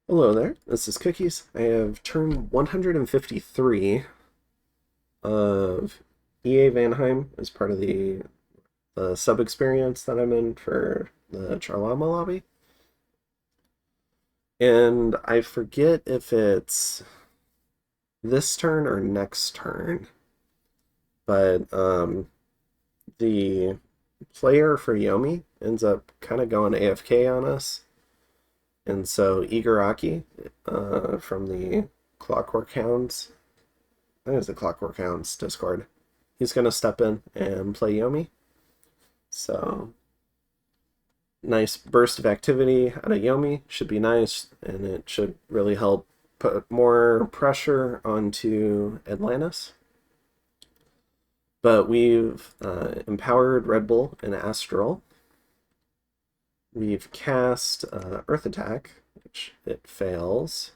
Hello there, this is Cookies. I have turn 153 of EA Vanheim as part of the sub experience that I'm in for the Charlama lobby. And I forget if it's this turn or next turn, but the player for Yomi ends up kind of going AFK on us. And so Igarashi from the Clockwork Hounds, I think it's the Clockwork Hounds Discord. He's gonna step in and play Yomi. So nice burst of activity out of Yomi should be nice, and it should really help put more pressure onto Atlantis. But we've empowered Red Bull and Astral. We've cast Earth Attack, which it fails.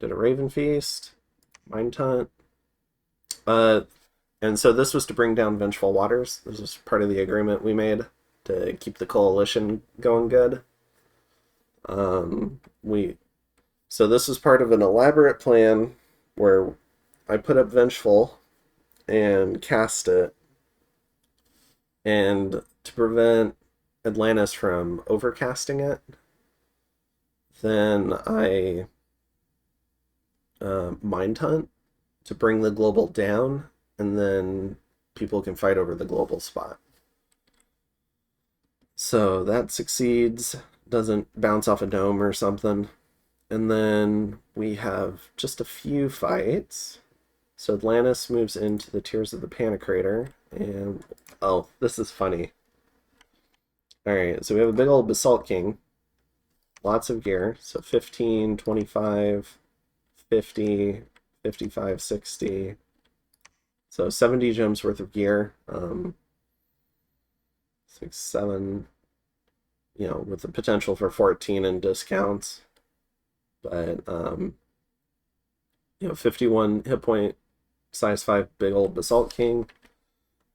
Did a Raven Feast, Mind Hunt. And so this was to bring down Vengeful Waters. This was part of the agreement we made to keep the coalition going good. So this was part of an elaborate plan where I put up Vengeful and cast it, and to prevent Atlantis from overcasting it, then I Mind Hunt to bring the global down, and then people can fight over the global spot. So that succeeds, doesn't bounce off a dome or something. And then we have just a few fights. So Atlantis moves into the Tears of the Panicrator, and oh, this is funny. Alright, so we have a big old Basalt King. Lots of gear. So 15, 25, 50, 55, 60. So 70 gems worth of gear. 6, 7, with the potential for 14 in discounts. But, 51 hit point, size 5 big old Basalt King.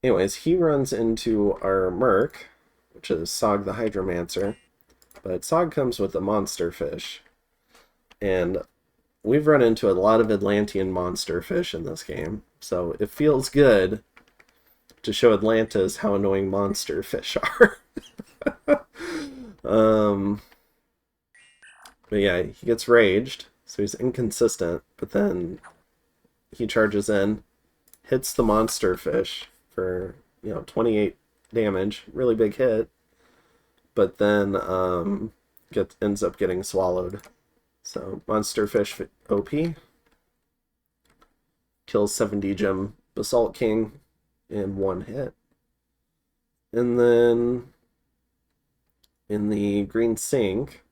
Anyways, he runs into our Merc, which is Sog the Hydromancer. But Sog comes with a monster fish. And we've run into a lot of Atlantean monster fish in this game. So it feels good to show Atlantis how annoying monster fish are. But yeah, he gets raged, so he's inconsistent, but then he charges in, hits the monster fish for, 28 damage, really big hit, but then ends up getting swallowed. So monster fish OP kills 70 gem Basalt King in one hit. And then in the green sink,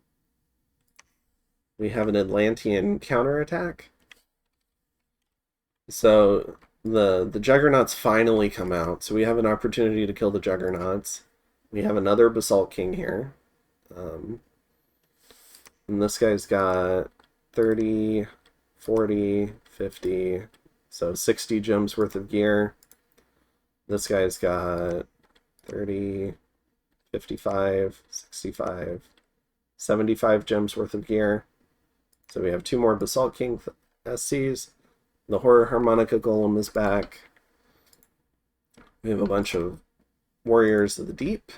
we have an Atlantean counterattack. So the Juggernauts finally come out, so we have an opportunity to kill the Juggernauts. We have another Basalt King here. And this guy's got 30, 40, 50, so 60 gems worth of gear. This guy's got 30, 55, 65, 75 gems worth of gear. So we have two more Basalt King SCs. The Horror Harmonica Golem is back. We have a bunch of Warriors of the Deep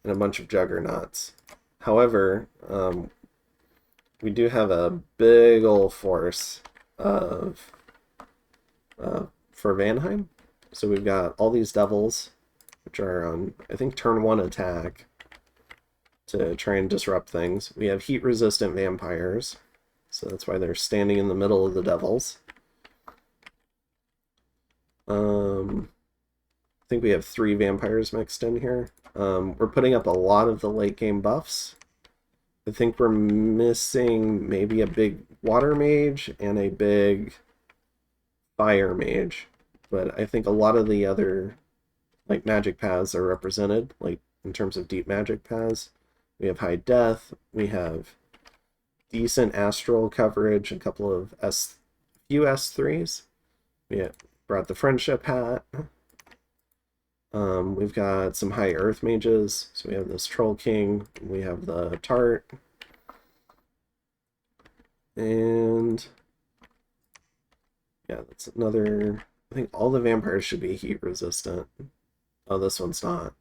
and a bunch of Juggernauts. However, we do have a big old force of for Vanheim. So we've got all these devils, which are on, I think, turn 1 attack to try and disrupt things. We have heat-resistant vampires, so that's why they're standing in the middle of the devils. I think we have 3 vampires mixed in here. We're putting up a lot of the late game buffs. I think we're missing maybe a big water mage and a big fire mage, but I think a lot of the other magic paths are represented, in terms of deep magic paths. We have high death, we have decent astral coverage, a couple of few S3s. We brought the friendship hat. We've got some high earth mages, so we have this Troll King, we have the Tart. And yeah, that's another. I think all the vampires should be heat resistant. Oh, this one's not.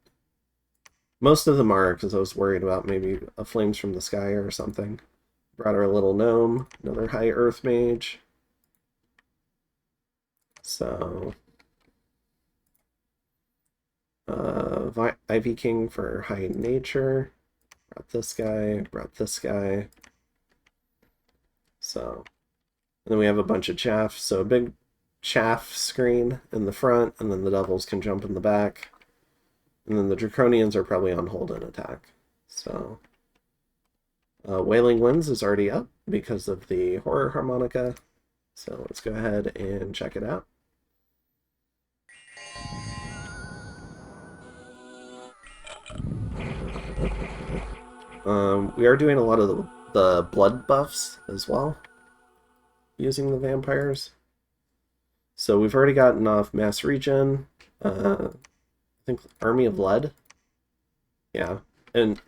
Most of them are, because I was worried about maybe a flames from the sky or something. Brought our little gnome, another high earth mage. So, Ivy King for high nature. Brought this guy, brought this guy. So, and then we have a bunch of chaff. So a big chaff screen in the front, and then the devils can jump in the back. And then the draconians are probably on hold and attack. So, Wailing Winds is already up because of the horror harmonica. So let's go ahead and check it out. We are doing a lot of the blood buffs as well, using the vampires. So we've already gotten off mass regen. I think Army of Lead. Yeah, and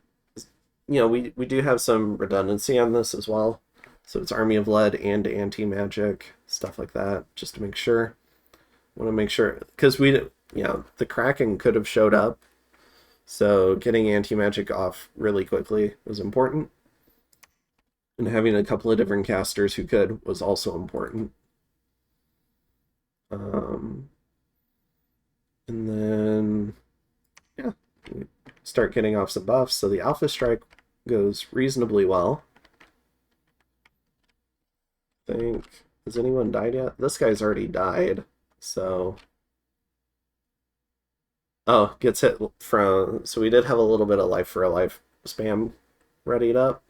you know we do have some redundancy on this as well. So it's Army of Lead and anti-magic, stuff like that, just to make sure. Want to make sure, because the Kraken could have showed up, so getting anti-magic off really quickly was important. And having a couple of different casters who could was also important. And then, yeah, we start getting off some buffs. So the Alpha Strike goes reasonably well. I think, has anyone died yet? This guy's already died, so... Oh, gets hit from... So we did have a little bit of life for a life spam readied up.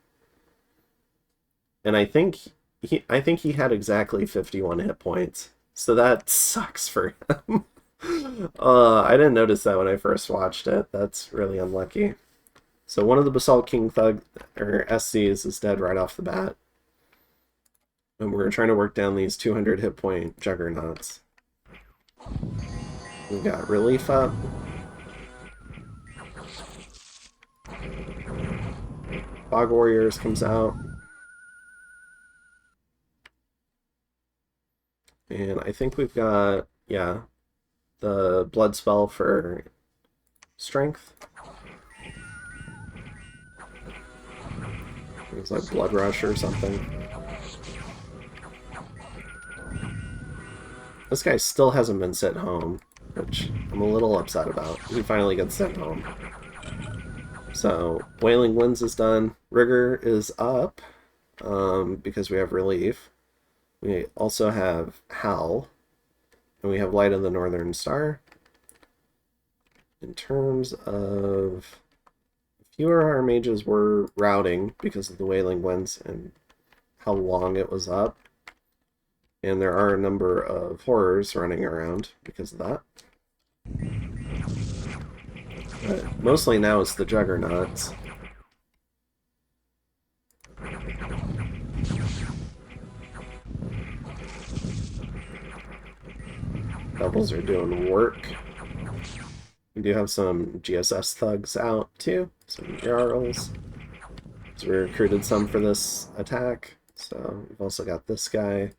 And I think he had exactly 51 hit points. So that sucks for him. I didn't notice that when I first watched it. That's really unlucky. So one of the Basalt King Thug or SCs is dead right off the bat. And we're trying to work down these 200 hit point juggernauts. We got relief up. Fog Warriors comes out. And I think we've got, yeah, the blood spell for strength. It was like Blood Rush or something. This guy still hasn't been sent home, which I'm a little upset about. He finally gets sent home. So, Wailing Winds is done. Rigor is up, because we have relief. We also have Howl, and we have Light of the Northern Star. In terms of... fewer of our mages were routing because of the Wailing Winds and how long it was up. And there are a number of horrors running around because of that. But mostly now it's the Juggernauts. Devils are doing work. We do have some GSS thugs out too, some Jarls. So we recruited some for this attack. So we've also got this guy.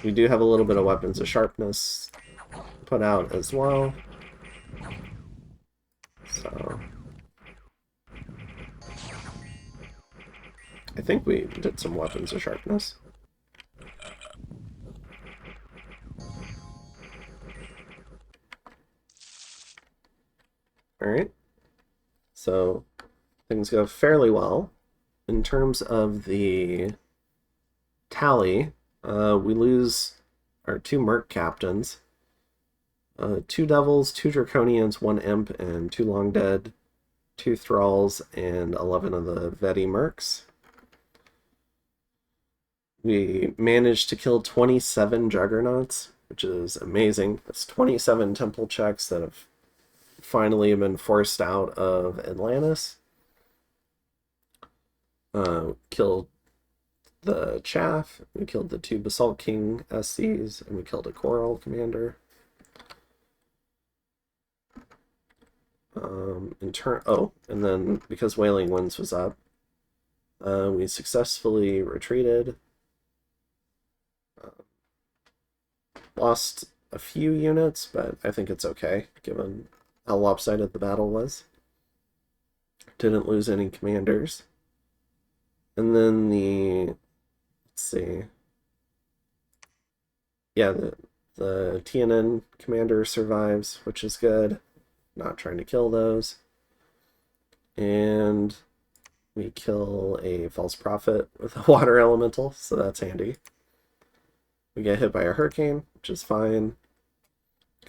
We do have a little bit of Weapons of Sharpness put out as well. So I think we did some Weapons of Sharpness. Alright. So things go fairly well. In terms of the tally, we lose our 2 Merc captains, 2 Devils, 2 Draconians, 1 Imp, and 2 Long Dead, 2 Thralls, and 11 of the Veti Mercs. We managed to kill 27 Juggernauts, which is amazing. That's 27 temple checks that have finally been forced out of Atlantis. Killed the Chaff, we killed the 2 Basalt King SCs, and we killed a Coral Commander. And then because Wailing Winds was up, We successfully retreated. Lost a few units, but I think it's okay, given how lopsided the battle was. Didn't lose any commanders. And then let's see. Yeah, the TNN commander survives, which is good. Not trying to kill those. And we kill a false prophet with a water elemental, so that's handy. We get hit by a hurricane, which is fine.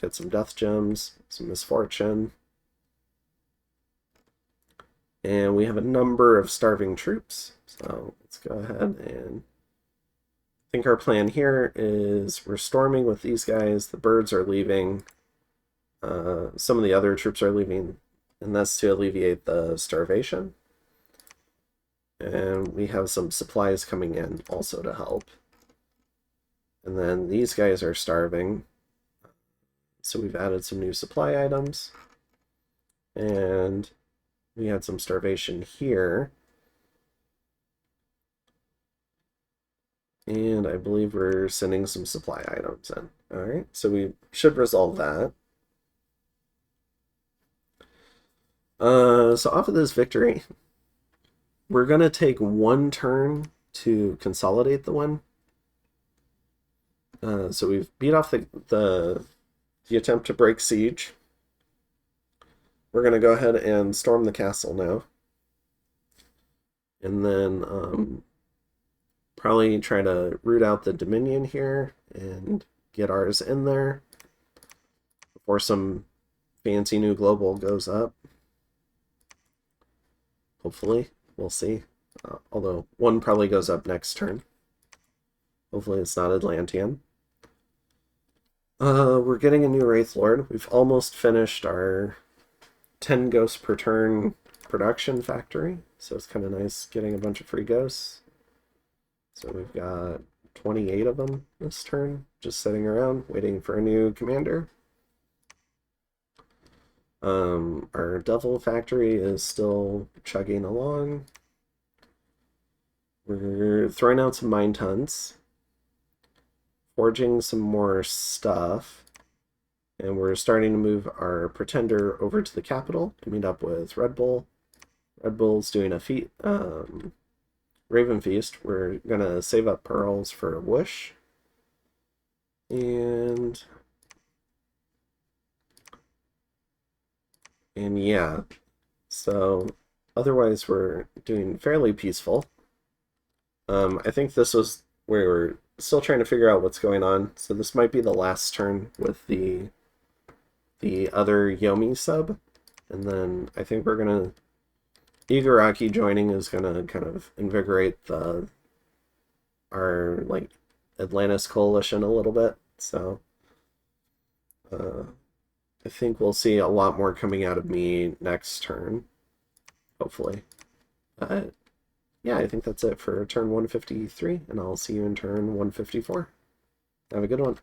Get some death gems, some misfortune. And we have a number of starving troops. So let's go ahead and I think our plan here is we're storming with these guys. The birds are leaving. Some of the other troops are leaving, and that's to alleviate the starvation. And we have some supplies coming in also to help. And then these guys are starving. So we've added some new supply items. And we had some starvation here. And I believe we're sending some supply items in. Alright, so we should resolve that. So off of this victory, we're going to take one turn to consolidate the win. So we've beat off the attempt to break siege. We're going to go ahead and storm the castle now. And then probably try to root out the Dominion here and get ours in there before some fancy new global goes up. Hopefully, we'll see. Although one probably goes up next turn. Hopefully it's not Atlantean. We're getting a new Wraith Lord. We've almost finished our 10 ghosts per turn production factory, so it's kind of nice getting a bunch of free ghosts. So we've got 28 of them this turn, just sitting around waiting for a new commander. Our Devil factory is still chugging along. We're throwing out some mine tons, forging some more stuff, and we're starting to move our Pretender over to the capital to meet up with Red Bull. Red Bull's doing a Raven Feast. We're gonna save up pearls for Whoosh. And yeah, so otherwise we're doing fairly peaceful. I think this was where we're still trying to figure out what's going on. So this might be the last turn with the other Yomi sub, and then I think we're gonna Igarashi joining is gonna kind of invigorate our like Atlantis coalition a little bit. So I think we'll see a lot more coming out of me next turn, hopefully. Yeah, I think that's it for turn 153, and I'll see you in turn 154. Have a good one.